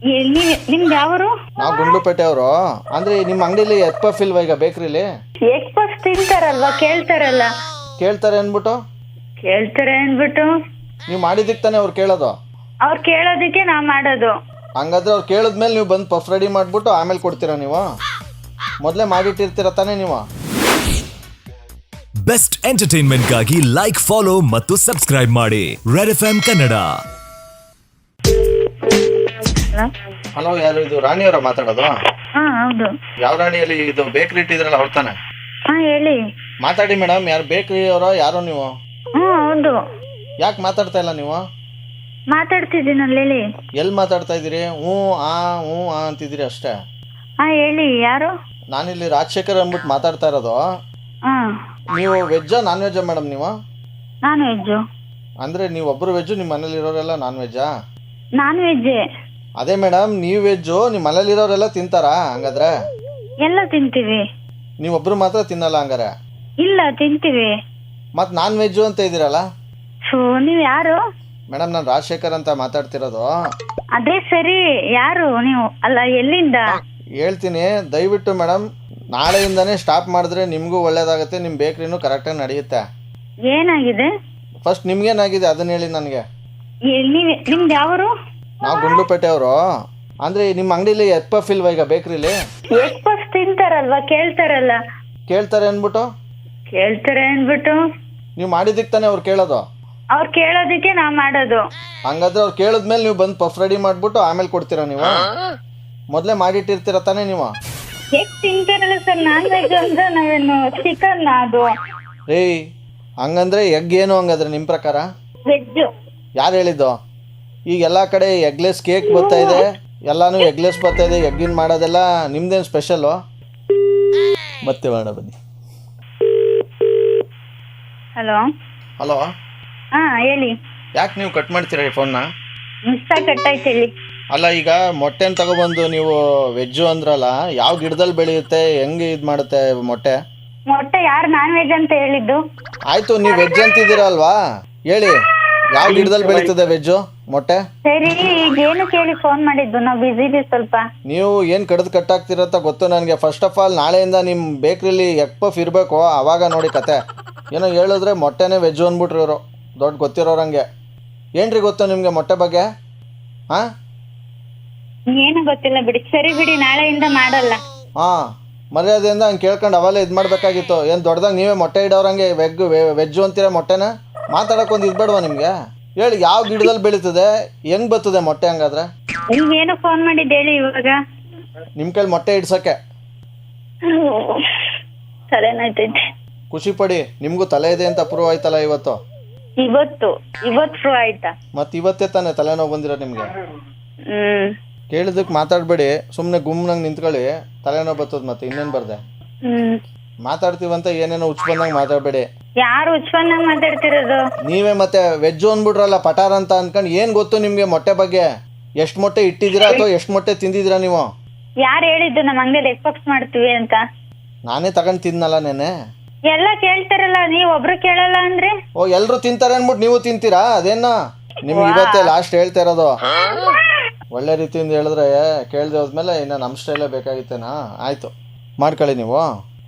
ನಿಮ್ದು ಯಾವರು? ನಾವು ಗುಂಡ್ಲುಪೇಟೆ ಅವರು. ಅಂದ್ರೆ ನಿಮ್ಮ ಅಂಗಡಿಲಿ ಎಗ್ ಪಫ್ ಇಲ್ವಾ ಈಗ ಬೇಕ್ರಿಲಿ? Egg puff ತಿಂತಾರಲ್ವಾ, ಕೇಳ್ತಾರಲ್ಲ. ಕೇಳ್ತಾರೆ ಅಂದ್ಬಿಟ್ಟು ನೀವು ಮಾಡಿದ್ದಕ್ಕೆ ತಾನೇ ಅವ್ರು ಕೇಳೋದು. ಅವ್ರು ಕೇಳೋದಕ್ಕೆ ನಾ ಮಾಡೋದು. ಹಂಗಾದ್ರೆ ಅವ್ರು ಕೇಳಿದ್ಮೇಲೆ ನೀವು ಬಂದು ಪಫ್ ರೆಡಿ ಮಾಡಿಬಿಟ್ಟು ಆಮೇಲೆ ಕೊಡ್ತೀರಾ? ನೀವು ಮೊದಲೇ ಮಾಡಿಟ್ಟಿರ್ತೀರ ತಾನೇ ನೀವು? ಬೆಸ್ಟ್ ಎಂಟರ್ಟೈನ್ಮೆಂಟ್ಗಾಗಿ ಲೈಕ್, ಫಾಲೋ ಮತ್ತು ಸಬ್ಸ್ಕ್ರೈಬ್ ಮಾಡಿ ರೆಡ್ ಎಫ್ಎಂ ಕನ್ನಡ. ಹಲೋ, ಯಾರು ಇದು? ರಾಣಿಯವರ ಮಾತಾಡೋದು? ಹಾ ಹೌದು. ಯಾವ ರಾಣಿಯಲ್ಲಿ ಇದು ಬೇಕ್ರಿ ಇಟ್ಟಿದ್ರಲ್ಲ ಅವ್ರು ತಾನೆ? ಹಾ ಹೇಳಿ. ಮಾತಾಡಿ ಮೇಡಮ್. ಯಾರು ಬೇಕ್ರಿ ಅವರ? ಯಾರು ನೀವು? ಹೌದು. ಯಾಕೆ ಮಾತಾಡ್ತಾ ಇಲ್ಲ ನೀವು? ಮಾತಾಡ್ತಿದ್ದೀನಲ್ಲ, ಹೇಳಿ. ಎಲ್ಲಿ ಮಾತಾಡ್ತಾ ಇದ್ದೀರಿ? ಹ್ಞೂ ಆ ಅಂತಿದ್ದೀರಿ ಅಷ್ಟೇ. ಹಾ ಹೇಳಿ, ಯಾರು? ನಾನಿಲ್ಲಿ ರಾಜಶೇಖರ್ ಅಂದ್ಬಿಟ್ಟು ಮಾತಾಡ್ತಾ ಇರೋದು. ಹಾ. ನೀವು ವೆಜ್ಜಾ ನಾನ್ ವೆಜ್ಜಾ ಮೇಡಮ್? ನೀವು ನಾನ್ ವೆಜ್ಜು. ಅಂದರೆ ನೀವು ಒಬ್ಬರು ವೆಜ್ಜು, ನಿಮ್ಮ ಮನೇಲಿ ಇರೋರೆಲ್ಲ ನಾನ್ ವೆಜ್ಜಾ? ನಾನ್ ವೆಜ್ಜೇ. ಅದೇ ಮೇಡಮ್, ನೀವು ವೆಜ್ಜು, ನಿಮ್ಮ ಮನೇಲಿ ಇರೋರೆಲ್ಲ ತಿಂತಾರಾ ಹಂಗಾದ್ರೆ? ಎಲ್ಲ ತಿಂತೀವಿ. ನೀವೊಬ್ರು ಮಾತ್ರ ತಿನ್ನಲ್ಲ ಹಂಗಾರೆ? ಇಲ್ಲ, ತಿಂತೀವಿ. ಮತ್ತು ನಾನ್ ವೆಜ್ಜು ಅಂತ ಇದ್ದೀರಲ್ಲ? ನೀವು ಯಾರು? ಮೇಡಮ್, ನಾನು ರಾಜಶೇಖರ್ ಅಂತ ಮಾತಾಡ್ತಿರೋದು. ಅದೇ ಸರಿ, ಯಾರು ನೀವು? ಅಲ್ಲ, ಎಲ್ಲಿಂದ? ಹೇಳ್ತೀನಿ ದಯವಿಟ್ಟು ಮೇಡಮ್. ನಾಳೆಯಿಂದನೇ ಸ್ಟಾಪ್ ಮಾಡಿದ್ರೆ ನಿಮಗೂ ಒಳ್ಳೇದಾಗುತ್ತೆ, ನಿಮ್ಮ ಬೇಕ್ರಿನೂ ಕರೆಕ್ಟಾಗಿ ನಡೆಯುತ್ತೆ. ಏನಾಗಿದೆ? ಫಸ್ಟ್ ನಿಮ್ಗೇನಾಗಿದೆ ಅದನ್ನ ಹೇಳಿ ನನಗೆ. ನಿಮ್ದು ಯಾವರು? ನಾವು ಗುಂಡ್ಲುಪೇಟೆ ಅವರು. ಅಂದರೆ ನಿಮ್ಮ ಅಂಗಡಿಲಿ ಎಗ್ ಪಫ್ ಇಲ್ವಾ ಈಗ ಬೇಕ್ರಿಲಿ? Egg puff ತಿಂತಾರಲ್ವಾ, ಕೇಳ್ತಾರಲ್ಲ. ಕೇಳ್ತಾರೆ ಅಂದ್ಬಿಟ್ಟು ನೀವು ಮಾಡಿದ್ದಕ್ಕೆ ತಾನೇ ಅವ್ರು ಕೇಳೋದು. ಅವ್ರು ಕೇಳೋದಕ್ಕೆ ನಾ ಮಾಡೋದು. ಹಂಗಾದ್ರೆ ಅವ್ರು ಕೇಳಿದ್ಮೇಲೆ ನೀವು ಬಂದು ಪಫ್ ರೆಡಿ ಮಾಡಿಬಿಟ್ಟು ಆಮೇಲೆ ಕೊಡ್ತೀರಾ? ನೀವು ಮೊದಲೇ ಮಾಡಿಟ್ಟಿರ್ತೀರ ತಾನೇ ನೀವು? ಎಗ್ ತಿಂತಾರಲ್ಲ ಸರ್, ನಾನ್ ವೆಜ್ ಅಂದ್ರೆ ನಾವೇನು ಚಿಕನ್ ಅದು? ರೀ, ಹಂಗಂದ್ರೆ ಎಗ್ ಏನು ಹಂಗಾದ್ರೆ ನಿಮ್ಮ ಪ್ರಕಾರ? ವೆಜ್. ಯಾರು ಹೇಳಿದ್ದು? ಈಗ ಎಲ್ಲ ಕಡೆ ಎಗ್ಲೆಸ್ ಕೇಕ್ ಬರ್ತಾ ಇದೆ, ಎಲ್ಲಾನು ಎಗ್ಲೆಸ್ ಬರ್ತಾ ಇದೆ. ಎಗ್ಗಿನ ಮಾಡೋದೆಲ್ಲ ನಿಮ್ದೇನು ಸ್ಪೆಷಲ್ಲು? ಮತ್ತೆ ಮಾಡ ಬನ್ನಿ. ಹಲೋ. ಹಾ ಹೇಳಿ. ಯಾಕೆ ನೀವು ಕಟ್ ಮಾಡ್ತೀರಾ ಈ ಫೋನ್ನ? ಕಟ್ ಆಯ್ತು, ಹೇಳಿ. ಅಲ್ಲ, ಈಗ ಮೊಟ್ಟೆನ ತಗೊಬಂದು ನೀವು ವೆಜ್ಜು ಅಂದ್ರಲ್ಲ, ಯಾವ ಗಿಡದಲ್ಲಿ ಬೆಳೆಯುತ್ತೆ, ಹೆಂಗೆ ಇದು ಮಾಡುತ್ತೆ ಮೊಟ್ಟೆ? ಮೊಟ್ಟೆ ಯಾರು ನಾನ್ ವೆಜ್ ಅಂತ ಹೇಳಿದ್ದು? ಆಯ್ತು, ನೀವು ವೆಜ್ ಅಂತಿದ್ದೀರಾ ಅಲ್ವಾ? ಹೇಳಿ, ಯಾವ ಗಿಡದಲ್ಲಿ ಬೆಳೀತದೆ ವೆಜ್ಜು ಮೊಟ್ಟೆ? ಸರಿ, ಈಗ ಏನು ಕೇಳಿ ಫೋನ್ ಮಾಡಿದ್ದು? ನಾವು ಬಿಸಿ ಇದೀವಿ ಸ್ವಲ್ಪ. ನೀವು ಏನು ಕಡ್ದು ಕಟ್ಟಾಗ್ತಿರತ್ತ ಗೊತ್ತು ನನಗೆ. ಫಸ್ಟ್ ಆಫ್ ಆಲ್ ನಾಳೆಯಿಂದ ನಿಮ್ಮ ಬೇಕ್ರಿಲಿ ಎಗ್ ಪಫ್ ಇರಬೇಕು, ಆವಾಗ ನೋಡಿ ಕತೆ. ಏನೋ ಹೇಳಿದ್ರೆ ಮೊಟ್ಟೆನೇ ವೆಜ್ಜು ಅಂದ್ಬಿಟ್ರಿ ಇವರು, ದೊಡ್ಡ ಗೊತ್ತಿರೋರಂಗೆ. ಏನ್ರಿ ಗೊತ್ತು ನಿಮಗೆ ಮೊಟ್ಟೆ ಬಗ್ಗೆ? ಹಾಂ, ಏನು ಗೊತ್ತಿಲ್ಲ ಬಿಡಿ. ಸರಿ ಬಿಡಿ, ನಾಳೆಯಿಂದ ಮಾಡಲ್ಲ. ಹಾಂ, ಮರ್ಯಾದೆಯಿಂದ ಹಂಗೆ ಕೇಳ್ಕೊಂಡು ಅವೆಲ್ಲ ಇದು ಮಾಡಬೇಕಾಗಿತ್ತು. ಏನು ದೊಡ್ಡದಾಗಿ ನೀವೇ ಮೊಟ್ಟೆ ಇಡೋರಂಗೆ ವೆಜ್ಜು ಅಂತೀರ ಮೊಟ್ಟೆನ? ಮಾತಾಡೋಕ್ಕೊಂದು ಇದು ಬೇಡವಾ ನಿಮಗೆ? ಹೇಳಿ, ಯಾವ ಗಿಡದಲ್ಲಿ ಬೆಳೀತದೆ, ಹೆಂಗೆ ಬರ್ತದೆ ಮೊಟ್ಟೆ ಹಂಗಾದ್ರೆ? ನೀವೇನು ಫೋನ್ ಮಾಡಿದ್ದು ಹೇಳಿ ಇವಾಗ? ನಿಮ್ಮ ಕೈಲಿ ಮೊಟ್ಟೆ ಇಡ್ಸೋಕ್ಕೆ. ತಲೆನೋಯ್ತೈತೆ. ಖುಷಿ ಪಡಿ, ನಿಮಗೂ ತಲೆ ಇದೆ ಅಂತ ಪ್ರೂವ್ ಆಯ್ತಲ್ಲ ಇವತ್ತು. ಇವತ್ತು ಪ್ರೂವ್ ಆಯ್ತಾ? ಮತ್ತು ಇವತ್ತೇ ತಾನೇ ತಲೆನೋವು ಬಂದಿರೋ ನಿಮಗೆ? ಕೇಳಿದಕ್ಕೆ ಮಾತಾಡಬೇಡಿ, ಸುಮ್ಮನೆ ಗುಮ್ನಂಗೆ ನಿಂತ್ಕೊಳ್ಳಿ. ತಲೆನೋವು ಬರ್ತದೆ ಮತ್ತೆ, ಇನ್ನೇನು ಬರ್ದೆ? ಮಾತಾಡ್ತೀವಂತ ಏನೇನೋ ಹುಚ್ಚ ಬಂದಂಗೆ ಮಾತಾಡಬೇಡಿ. ಯಾರು ಹುಚ್ಚ ಬಂದಂಗೆ ಮಾತಾಡ್ತಿರೋದು? ನೀವೇ. ಮತ್ತೆ ವೆಜ್ಜು ಅಂದ್ಬಿಟ್ರಲ್ಲ ಪಟಾರ ಅಂತ ಅನ್ಕೊಂಡು. ಏನು ಗೊತ್ತು ನಿಮಗೆ ಮೊಟ್ಟೆ ಬಗ್ಗೆ? ಎಷ್ಟು ಮೊಟ್ಟೆ ಇಟ್ಟಿದ್ದೀರಾ ಅಥವಾ ಎಷ್ಟು ಮೊಟ್ಟೆ ತಿಂದಿದ್ದೀರಾ ನೀವು? ಯಾರು ಹೇಳಿದ್ದು ನಮ್ಮ ಅಂಗಡಿಯಲ್ಲಿ ಎಗ್ ಪಫ್ಸ್ ಮಾಡ್ತೀವಿ ಅಂತ? ನಾನೇ ತಗೊಂಡು ತಿನ್ನಲ್ಲ ನೆನೆ. ಎಲ್ಲ ಕೇಳ್ತಾರಲ್ಲ, ನೀವು ಒಬ್ರು ಕೇಳಲ್ಲ ಅಂದ್ರೆ? ಓ, ಎಲ್ಲರೂ ತಿಂತಾರೆ ಅಂದ್ಬಿಟ್ಟು ನೀವು ತಿಂತೀರಾ? ಅದೇನೋ ನಿಮ್ಗೆ ಇವತ್ತೇ ಲಾಸ್ಟ್ ಹೇಳ್ತಾ ಇರೋದು. ಒಳ್ಳೆ ರೀತಿಯಿಂದ ಹೇಳಿದ್ರೆ ಕೇಳ್ದೆ ಹೋದ್ಮೇಲೆ ಇನ್ನು ನಮ್ಮ ಸ್ಟೈಲೇ ಬೇಕಾಗಿತ್ತೇನಾ? ಆಯಿತು, ಮಾಡ್ಕೊಳ್ಳಿ ನೀವು.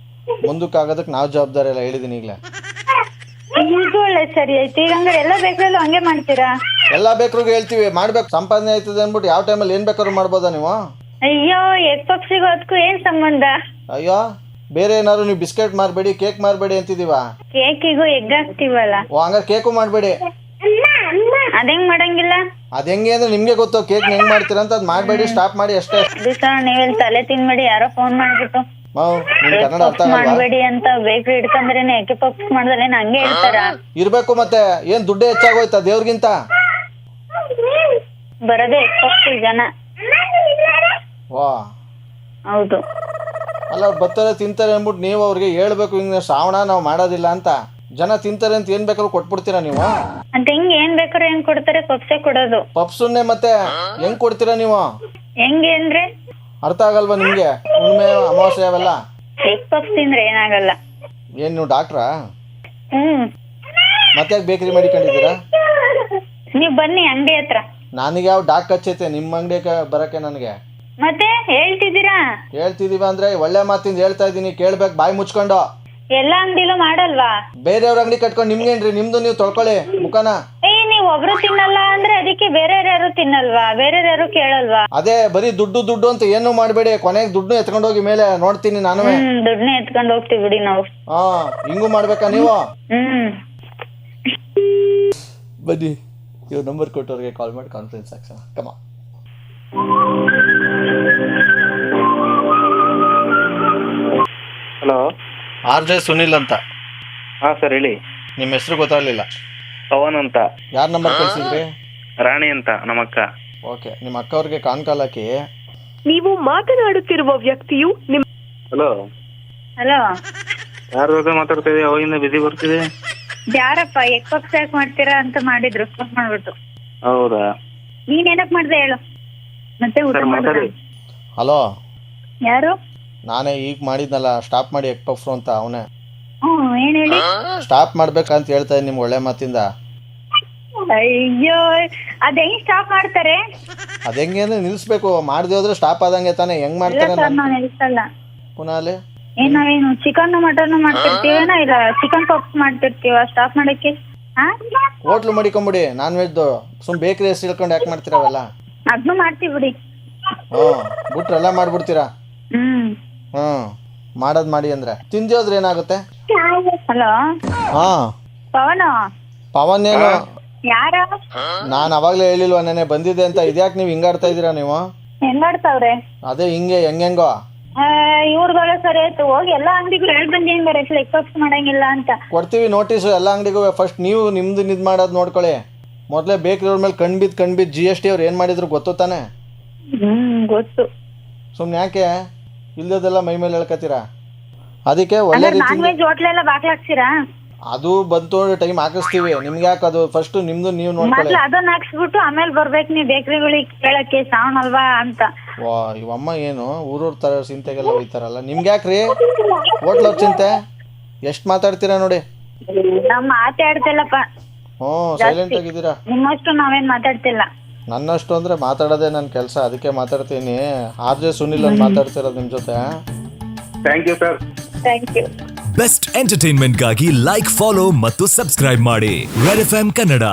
ಮುಂದಕ್ಕಾಗೋದಕ್ಕೆ ನಾವು ಜವಾಬ್ದಾರಿ ಎಲ್ಲ ಹೇಳಿದ್ದೀನಿ ಈಗಲೇ. ಇದು ಒಳ್ಳೆ ಸರಿ ಆಯ್ತು. ಈಗ ಹಂಗಾರೆ ಎಲ್ಲ ಬೇಕ್ರಲ್ಲೂ ಹಂಗೆ ಮಾಡ್ತೀರಾ? ಎಲ್ಲ ಬೇಕ್ರಿಗೆ ಹೇಳ್ತೀವಿ, ಮಾಡ್ಬೇಕು, ಸಂಪಾದನೆ ಆಯ್ತದೆ ಅಂದ್ಬಿಟ್ಟು ಯಾವ ಟೈಮಲ್ಲಿ ಏನು ಬೇಕಾದ್ರೂ ಮಾಡ್ಬೋದಾ ನೀವು? ಅಯ್ಯೋ, ಎಗ್ ಪಫ್ಸಿಗೂ ಅದಕ್ಕೂ ಏನು ಸಂಬಂಧ? ಅಯ್ಯೋ, ಬೇರೆ ಏನಾದ್ರು ನೀವು ಬಿಸ್ಕೆಟ್ ಮಾರಬೇಡಿ, ಕೇಕ್ ಮಾರಬೇಡಿ ಅಂತಿದೀವ. ಕೇಕಿಗೂ ಎಗ್ ಹಾಕ್ತೀವಲ್ಲ. ಓ, ಹಂಗಾರೆ ಕೇಕು ಮಾಡಬೇಡಿ. ಅದೇಂಗ್ ಮಾಡಂಗಿಲ್ಲ? ಅದು ಹೆಂಗೆ ಅಂದ್ರೆ ನಿಮಗೆ ಗೊತ್ತು, ಕೇಕ್ ಹೆಂಗೆ ಮಾಡ್ತೀರಾ ಅಂತ. ಅದು ಮಾಡಬೇಡಿ, ಸ್ಟಾಪ್ ಮಾಡಿ ಅಷ್ಟೇ. ನೀವೆಲ್ಲಿ ತಲೆ ತಿನ್ಬೇಡಿ. ಯಾರೋ ಫೋನ್ ಮಾಡ್ಬಿಟ್ಟು ನಿಮ್ ಕನ್ನಡ ಅರ್ಥ ಮಾಡಬೇಡಿ ಅಂತ ಬೇಕ್ರಿ ಇಟ್ಕೊಂಡ್ರೇನೆ ಎಗ್ ಪಫ್ಸ್ ಮಾಡಿದ್ರೆ ಹಂಗೆ ಹೇಳ್ತಾರ? ಇರ್ಬೇಕು ಮತ್ತೆ. ಏನ್ ದುಡ್ಡು ಹೆಚ್ಚಾಗೋಯ್ತಾ ದೇವ್ರಿಗಿಂತ? ಬರೋದೇ ಎಗ್ ಪಫ್ಸ್ ಜನ. ವಾ, ಹೌದು. ಅಲ್ಲ, ಅವ್ರು ಬರ್ತಾರೆ ತಿಂತಾರೆ ಅಂದ್ಬಿಟ್ಟು ನೀವು ಅವ್ರಿಗೆ ಹೇಳ್ಬೇಕು, ಹಿಂಗೆ ಶ್ರಾವಣ ನಾವು ಮಾಡೋದಿಲ್ಲ ಅಂತ. ಜನ ತಿಂತಾರೆ ಅಂತ ಏನ್ ಬೇಕಾದ್ರೂ ಕೊಟ್ಬಿಡ್ತೀರಾ ನೀವು? ಅಂತ ಹೆಂಗ್ ಏನ್ ಬೇಕಾದ್ರೂ ಹೆಂಗ್ ಕೊಡ್ತಾರೆ? ಪಫ್ಸೇ ಕೊಡೋದು. ಪಪ್ಸುನ್ನೇ ಮತ್ತೆ ಹೆಂಗ್ ಕೊಡ್ತೀರಾ ನೀವು? ಹೆಂಗೆ ಅಂದ್ರೆ ಅರ್ಥ ಆಗಲ್ವಾ ನಿಮ್ಗೆ? ಹುಣ್ಣಿಮೆ ಅಮಾವಾಸ್ಯೆ ಅವೆಲ್ಲ ಎಗ್ ಪಫ್ಸ್ ತಿಂದ್ರೆ ಏನಾಗಲ್ಲ. ಏನ್ ನೀವು ಡಾಕ್ಟ್ರಾ? ಮತ್ತೆ ಯಾಕೆ ಬೇಕರಿ ಮಾಡಿಕೊಂಡಿದ್ದೀರಾ? ನೀವು ಬನ್ನಿ ಅಂಗಡಿ ಹತ್ರ. ನನಗೆ ಯಾವ ಡಾಕ್ ಹಚ್ಚೈತೆ ನಿಮ್ಮ ಅಂಗಡಿಗೆ ಬರೋಕ್ಕೆ ನನಗೆ? ಮತ್ತೆ ಹೇಳ್ತಿದ್ದೀರಾ? ಹೇಳ್ತಿದೀವ ಅಂದ್ರೆ ಒಳ್ಳೆ ಮಾತಿಂದ ಹೇಳ್ತಾ ಇದ್ದೀನಿ, ಕೇಳ್ಬೇಕು ಬಾಯಿ ಮುಚ್ಕೊಂಡು. ಎಲ್ಲಾ ಅಂಗಡಿಲೂ ಮಾಡಲ್ವಾ? ಬೇರೆಯವ್ರ ಅಂಗಡಿ ಕಟ್ಕೊಂಡು ನಿಮ್ಗೇನ್ರಿ? ನಿಮ್ದು ನೀವು ತೊಳ್ಕೊಳ್ಳಿ ಮುಖನ. ನೀವ್ ಒಬ್ರು ತಿನ್ನಲ್ಲ ಅಂದ್ರೆ ಅದಕ್ಕೆ ಬೇರೆ ಯಾರು ತಿನ್ನಲ್ವಾ? ಬೇರೆ ಯಾರು ಕೇಳಲ್ವಾ? ಅದೇ ಬರೀ ದುಡ್ಡು ದುಡ್ಡು ಅಂತ ಏನು ಮಾಡಬೇಡಿ, ಕೊನೆಗೆ ದುಡ್ಡು ಎತ್ಕೊಂಡೋಗಿ ಮೇಲೆ ನೋಡ್ತೀನಿ ನಾನು. ದುಡ್ಡನ್ನ ಎತ್ಕೊಂಡ್ ಹೋಗ್ತೀವಿ ಬಿಡಿ ನಾವು. ಹಿಂಗೂ ಮಾಡ್ಬೇಕಾ ನೀವು? ಬನ್ನಿ ಇವ್ರ ನಂಬರ್ ಕೊಟ್ಟವ್ರಿಗೆ ಕಾಲ್ ಮಾಡಿ ಕಾನ್ಫರೆನ್ಸ್ ಹಾಕ್ಸೋಣ. ಕಮ ಹಲೋ, RJ ಸುನಿಲ್ ಅಂತ. ಹಾಂ ಸರ್ ಹೇಳಿ. ನಿಮ್ಮ ಹೆಸರು ಗೊತ್ತಾಗಲಿಲ್ಲ. ಪವನ್ ಅಂತ. ಯಾರ ನಂಬರ್ ಕಳಿಸಿದ್ರಿ? ರಾಣಿ ಅಂತ ನಮ್ಮ ಅಕ್ಕ. ಓಕೆ, ನಿಮ್ಮ ಅಕ್ಕ ಅವ್ರಿಗೆ ಕಾಲ್ ಹಾಕಿ. ನೀವು ಮಾತನಾಡುತ್ತಿರುವ ವ್ಯಕ್ತಿಯು ನಿಮ್ಮ. ಹಲೋ ಹಲೋ, ಯಾರ ಜೊತೆ ಮಾತಾಡ್ತಾ ಇದೀಯ? ಅವಾಗಿಂದ ಬಿಸಿ ಬರ್ತಿದೆ. ಯಾರಪ್ಪ ಎಗ್ ಪಪ್ಸ್ ಯಾಕೆ ಮಾಡ್ತೀರಾ ಅಂತ ಮಾಡಿದ್ರು ಫೋನ್ ಮಾಡ್ಬಿಟ್ಟು. ಹೌದಾ? ನೀನ್ ಏನಕ್ ಮಾಡ್ದೆ ಹೇಳು? ಮತ್ತೆ ಊಟ ಸರ್ ಮಾಡಿದ್ರ? ಮಾತಾಡಿ. ಹಲೋ, ಯಾರು? ನಾನೇ ಈಗ ಮಾಡಿದ್ನಲ್ಲ ಸ್ಟಾಪ್ ಮಾಡಿ ಎಗ್ ಪಫ್ರು ಅಂತ, ಅವನೇ. ಏನ್ ಹೇಳಿ? ಸ್ಟಾಪ್ ಮಾಡ್ಬೇಕಂತ ಹೇಳ್ತಾ ಇದ್ದೀನಿ ನಿಮ್ಗೆ ಒಳ್ಳೆ ಮಾತಿಂದ. ಅಯ್ಯೋ, ಅದ್ ಹೆಂಗ್ ಸ್ಟಾಪ್ ಮಾಡ್ತಾರೆ? ಅದ್ ಹೆಂಗೆ ಅಂದ್ರೆ ನಿಲ್ಸ್ಬೇಕು, ಮಾಡದೆ ಹೋದ್ರೆ ಸ್ಟಾಪ್ ಆದಂಗೆ ತಾನೆ. ಹೆಂಗ್ ಮಾಡ್ತಾರೆ? ನಾವ್ ನಿಲ್ಸಲ್ಲ. ಪುನಃ ಅಲ್ಲಿ ನಾವೇನು ಚಿಕನ್ ಮಟನ್ ಮಾಡ್ತಿರ್ತೀವೇನೋ ಇಲ್ಲ ಚಿಕನ್ ಪಪ್ಸ್ ಮಾಡ್ತಿರ್ತೀವ ಸ್ಟಾಪ್ ಮಾಡಕ್ಕೆ? ಹೋಟ್ಲು ಮಡಿಕೊಂಬಿಡಿ ನಾನ್ ವೆಜ್ದು. ಸುಮ್ ಬೇಕ್ರಿ ಹೆಸರು ಹೇಳ್ಕೊಂಡು ಯಾಕೆ ಮಾಡ್ತೀರಾ ಅವೆಲ್ಲ? ಅದ್ನು ಮಾಡ್ತೀವಿ ಬಿಡಿ. ಬಿಟ್ರೆಲ್ಲ ಮಾಡ್ಬಿಡ್ತೀರಾ? ಮಾಡೋದ್ ಮಾಡಿ ಅಂದ್ರೆ ತಿಂದಿ ಹೋದ್ರೆ ಏನಾಗುತ್ತೆ? ಹಲೋ, ಪವನ್. ಪವನ್ ಏನು? ಯಾರ? ನಾನು ಅವಾಗ್ಲೇ ಹೇಳಿಲ್ವಾ ನೆನೆ ಬಂದಿದೆ ಅಂತ? ಇದ್ಯಾಕೆ ನೀವು ಹಿಂಗಾಡ್ತಾ ಇದೀರಾ ನೀವು? ಹೆಂಗಾಡ್ತಾವ್ರೆ? ಅದೇ ಹಿಂಗೆ ಹೆಂಗೋ ಇವ್ರಗಳ ಸರಿ ಆಯ್ತು. ಹೋಗಿ ಎಲ್ಲಾ ಅಂಗಡಿಗೂ ಹೇಳ್ ಬಂದಿದ್ದಾರೆ ಎಗ್ ಪಪ್ಸ್ ಮಾಡಂಗಿಲ್ಲ ಅಂತ. ಕೊಡ್ತೀವಿ ನೋಟಿಸು ಎಲ್ಲ ಅಂಗಡಿಗೂ. ಫಸ್ಟ್ ನೀವು ನಿಮ್ದು ಇದ್ ಮಾಡೋದು ನೋಡ್ಕೊಳ್ಳಿ. ಮೊದಲೇ ಬೇಕ್ರಿ ಅವ್ರ ಮೇಲೆ ಕಣ್ಬಿದ್ದು GST ಅವ್ರು ಏನು ಮಾಡಿದ್ರು ಗೊತ್ತು ತಾನೆ? ಗೊತ್ತು. ಸುಮ್ಮನೆ ಯಾಕೆ ಇಲ್ದದೆಲ್ಲ ಮೈ ಮೇಲೆ ಹೇಳ್ಕತ್ತೀರಾ? ಅದಕ್ಕೆ ಒಳ್ಳೆ ರೀತಿ ನಾನ್ ವೆಜ್ ಹೋಟ್ಲೆಲ್ಲ ಬಾಗ್ಲ ಹಾಕ್ಸಿರಾ? ಅದು ಬಂತು ಟೈಮ್ ಹಾಕಿಸ್ತೀವಿ. ನಿಮ್ಗೆ ಯಾಕೆ ಅದು? ಫಸ್ಟ್ ನಿಮ್ದು ನೀವು ನೋಡ್ಕೊಳ್ಳಿ. ಅದನ್ನ ಹಾಕ್ಸ್ಬಿಟ್ಟು ಆಮೇಲೆ ಬರ್ಬೇಕು ನೀವು ಬೇಕ್ರಿಗಳಿಗೆ ಕೇಳಕ್ಕೆ ಸಾವನ್ ಅಲ್ವಾ ಅಂತ. ಇವಮ್ಮ ಏನು ಊರೂರ್ ತರ ಚಿಂತೆಗೆಲ್ಲ ಹೋಯ್ತಾರಲ್ಲ. ನಿಮ್ಗೆ ಯಾಕ್ರಿ ಹೋಟ್ಲವ್ರ ಚಿಂತೆ? ಎಷ್ಟು ಮಾತಾಡ್ತೀರಾ ನೋಡಿ. ನಾವ್ ಮಾತಾಡ್ತಿಲ್ಲಪ್ಪ. ಸೈಲೆಂಟ್ ಆಗಿದ್ದೀರಾ. ನಿಮ್ಮಷ್ಟು ನಾವೇನ್ ಮಾತಾಡ್ತಿಲ್ಲ. ನನ್ನಷ್ಟು ಅಂದ್ರೆ ಮಾತಾಡೋದೇ ನನ್ನ ಕೆಲಸ, ಅದಕ್ಕೆ ಮಾತಾಡ್ತೀನಿ. RJ ಸುನಿಲ್ ಅಂತ ಮಾತಾಡ್ತಿರೋದು ನಿಮ್ ಜೊತೆ. Thank you sir. Thank you. Best ಎಂಟರ್ಟೈನ್ಮೆಂಟ್ಗಾಗಿ ಲೈಕ್, ಫಾಲೋ ಮತ್ತು ಸಬ್ಸ್ಕ್ರೈಬ್ ಮಾಡಿ Red FM ಕನ್ನಡ.